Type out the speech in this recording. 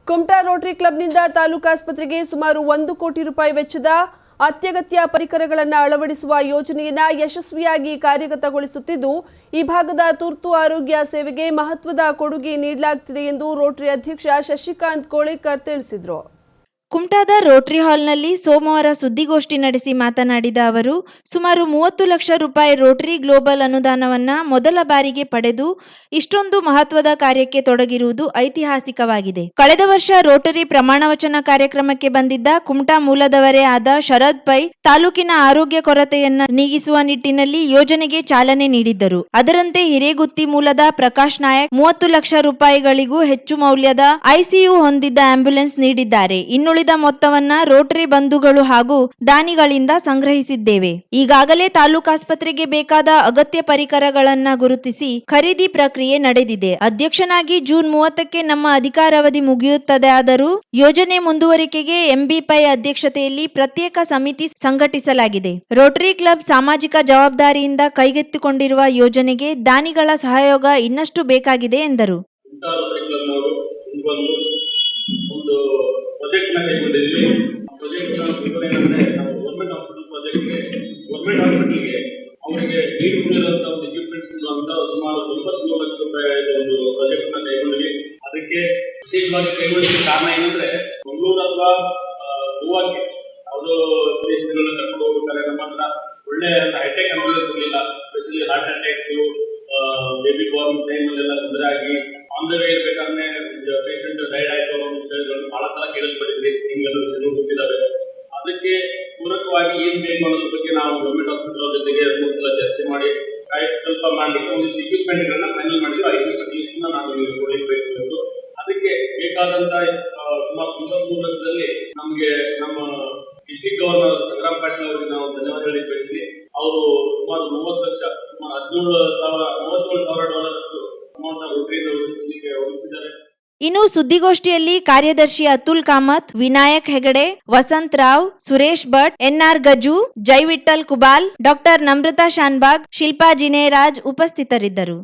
Kumta Rotary ಕ್ಲಬ್ನಿಂದ taluk ಆಸ್ಪತ್ರೆಗೆ ಸುಮಾರು 1 ಕೋಟಿ ರೂಪಾಯಿ ವೆಚ್ಚದ ಅತ್ಯಗತ್ಯ ಪರಿಕರಗಳನ್ನು ಅಳವಡಿಸುವ ಯೋಜನೆಯನ್ನು ಯಶಸ್ವಿಯಾಗಿ ಕಾರ್ಯಗತಗೊಳಿಸುತ್ತಿದ್ದು ಈ ಭಾಗದ ತುರ್ತು ಆರೋಗ್ಯ ಸೇವೆಗೆ ಮಹತ್ವದ ಕೊಡುಗೆ ನೀಡಲಾಗುತ್ತಿದೆ ಎಂದು ರೋಟರಿ ಅಧ್ಯಕ್ಷ ಶಶಿಕಾಂತ್ ಕೋಳೇಕರ್ ತಿಳಿಸಿದರು. ಕುಮಟಾದ ರೋಟರಿ ಹಾಲ್ನಲ್ಲಿ ಸೋಮವಾರ ಸುದ್ದಿಗೋಷ್ಠಿ ನಡೆಸಿ ಮಾತನಾಡಿದ ಅವರು, ಸುಮಾರು 30 ಲಕ್ಷ ರೂಪಾಯಿ ರೋಟರಿ ಗ್ಲೋಬಲ್ ಅನುದಾನವನ್ನು ಮೊದಲ ಬಾರಿಗೆ ಪಡೆದು ಇಷ್ಟೊಂದು ಮಹತ್ವದ ಕಾರ್ಯಕ್ಕೆ ತೊಡಗಿರುವುದು ಐತಿಹಾಸಿಕವಾಗಿದೆ. ಕಳೆದ ವರ್ಷ ರೋಟರಿ ಪ್ರಮಾಣವಚನ ಕಾರ್ಯಕ್ರಮಕ್ಕೆ ಬಂದಿದ್ದ ಕುಮಟಾ ಮೂಲದವರೇ ಆದ ಶರದ್ ಪೈ ತಾಲೂಕಿನ ಆರೋಗ್ಯ ಕೊರತೆಯನ್ನು ನೀಗಿಸುವ ನಿಟ್ಟಿನಲ್ಲಿ ಯೋಜನೆಗೆ ಚಾಲನೆ ನೀಡಿದ್ದರು. ಅದರಂತೆ ಹಿರೇಗುತ್ತಿ ಮೂಲದ ಪ್ರಕಾಶ್ ನಾಯಕ್ 30 ಲಕ್ಷ ರೂಪಾಯಿಗಳಿಗೂ ಹೆಚ್ಚು ಮೌಲ್ಯದ ಐಸಿಯು ಹೊಂದಿದ್ದ ಆಂಬ್ಯುಲೆನ್ಸ್ ನೀಡಿದ್ದಾರೆ. ಇನ್ನುಳಿದ ಮೊತ್ತವನ್ನ ರೋಟರಿ ಬಂಧುಗಳು ಹಾಗೂ ದಾನಿಗಳಿಂದ ಸಂಗ್ರಹಿಸಿದ್ದೇವೆ. ಈಗಾಗಲೇ ತಾಲೂಕಾಸ್ಪತ್ರೆಗೆ ಬೇಕಾದ ಅಗತ್ಯ ಪರಿಕರಗಳನ್ನ ಗುರುತಿಸಿ ಖರೀದಿ ಪ್ರಕ್ರಿಯೆ ನಡೆದಿದೆ. ಅಧ್ಯಕ್ಷನಾಗಿ ಜೂನ್ 30ಕ್ಕೆ ನಮ್ಮ ಅಧಿಕಾರಾವಧಿ ಮುಗಿಯುತ್ತದೆ. ಆದರೂ ಯೋಜನೆ ಮುಂದುವರಿಕೆಗೆ ಎಂಬಿ ಪೈ ಅಧ್ಯಕ್ಷತೆಯಲ್ಲಿ ಪ್ರತ್ಯೇಕ ಸಮಿತಿ ಸಂಘಟಿಸಲಾಗಿದೆ. ರೋಟರಿ ಕ್ಲಬ್ ಸಾಮಾಜಿಕ ಜವಾಬ್ದಾರಿಯಿಂದ ಕೈಗೆತ್ತಿಕೊಂಡಿರುವ ಯೋಜನೆಗೆ ದಾನಿಗಳ ಸಹಯೋಗ ಇನ್ನಷ್ಟು ಬೇಕಾಗಿದೆ ಎಂದರು. ಒಂದು ಪ್ರಾಜೆಕ್ಟ್ ನ ಕೈಗೊಂಡಿದ್ವಿ. ಪ್ರಾಜೆಕ್ಟ್ ಏನಂದ್ರೆ ನಾವು ಗೌರ್ಮೆಂಟ್ ಹಾಸ್ಪಿಟಲ್ಗೆ ಅವರಿಗೆ ನೀಡುತ್ತಿರುವಂತಹ ಒಂದು ಎಕ್ವಿಪ್ಮೆಂಟ್ಸ್ ಅಂತ ಸುಮಾರು 93 ಲಕ್ಷ ರೂಪಾಯಿ ಒಂದು ಪ್ರಾಜೆಕ್ಟ್ ನ ಕೈಗೊಂಡ್ವಿ. ಅದಕ್ಕೆ ವಿಶೇಷವಾಗಿ ಕೈಗೊಳ್ಳಿದ ಕಾರಣ ಏನಂದ್ರೆ ಮಂಗಳೂರು ಅಥವಾ ಗೋವಾಕ್ಕೆ ಯಾವುದೋ ದೇಶಗಳನ್ನ ಕರ್ಕೊಂಡು ಹೋಗ್ಬೇಕಾದ್ರೆ ನಮ್ಮ ಹತ್ರ ಒಳ್ಳೆ ಹೈಟೆಕ್ ಆಂಬ್ಯುಲೆನ್ಸ್ ಇರಲಿಲ್ಲ. Specially heart attacks, baby Born ಟೈಮಲ್ಲೆಲ್ಲ ತೊಂದರೆ ಆಗಿ ಆನ್ ದ ವೇ ಇರ್ಬೇಕಾದ್ರೆ ಪೇಷಂಟ್ ಡೈಡ್ ಆಯ್ತು ಅನ್ನೋ ವಿಷಯಗಳು ಬಹಳ ಸಲ ಕೇಳಲ್ಪಟ್ಟಿದ್ವಿ. ಹಿಂಗೆಲ್ಲ ವಿಷಯಗಳು ಗೊತ್ತಿದ್ದಾವೆ. ಅದಕ್ಕೆ ಪೂರಕವಾಗಿ ಏನ್ ಬೇಕು ಅನ್ನೋದ್ರ ಬಗ್ಗೆ ನಾವು ಗೌರ್ಮೆಂಟ್ ಹಾಸ್ಪಿಟಲ್ ಜೊತೆಗೆ 3 ಸಲ ಚರ್ಚೆ ಮಾಡಿ ಸ್ವಲ್ಪ ಮಾಡಲಿಕ್ಕೆ ಒಂದಿಷ್ಟು ಎಕ್ವಿಪ್ಮೆಂಟ್ ಗಳನ್ನ ಫೈನಲ್ ಮಾಡಿದ್ವಿ. 5 ಲಕ್ಷ ನಾವು ಕೊಡಬೇಕು. ಅದಕ್ಕೆ ಬೇಕಾದಂತ ಸುಮಾರು 93 ಲಕ್ಷದಲ್ಲಿ ನಮಗೆ ನಮ್ಮ ಡಿಸ್ಟ್ರಿಕ್ಟ್ ಗವರ್ನರ್ ಸಂಗ್ರಾಮ್ ಪಾಟೀಲ್ ಅವರಿಗೆ ನಾವು ಧನ್ಯವಾದ ಹೇಳಿದ್ದೀವಿ. ಅವರು ಸುಮಾರು 30 ಲಕ್ಷ ಸುಮಾರು $17,000 ಅಷ್ಟು ಅಮೌಂಟ್ ರೋಟರಿಯಿಂದ ಒದಗಿಸಿದ್ದಾರೆ. ಇನ್ನು ಸುದ್ದಿಗೋಷ್ಠಿಯಲ್ಲಿ ಕಾರ್ಯದರ್ಶಿ ಅತುಲ್ ಕಾಮತ್, ವಿನಾಯಕ್ ಹೆಗಡೆ, ವಸಂತ್ ರಾವ್, ಸುರೇಶ್ ಭಟ್, ಎನ್ಆರ್ ಗಜು, ಜೈ ವಿಠಲ್ ಕುಬಾಲ್, ಡಾಕ್ಟರ್ ನಮ್ರತಾ ಶಾನ್ಬಾಗ್, ಶಿಲ್ಪಾ ಜಿನೇರಾಜ್ ಉಪಸ್ಥಿತರಿದ್ದರು.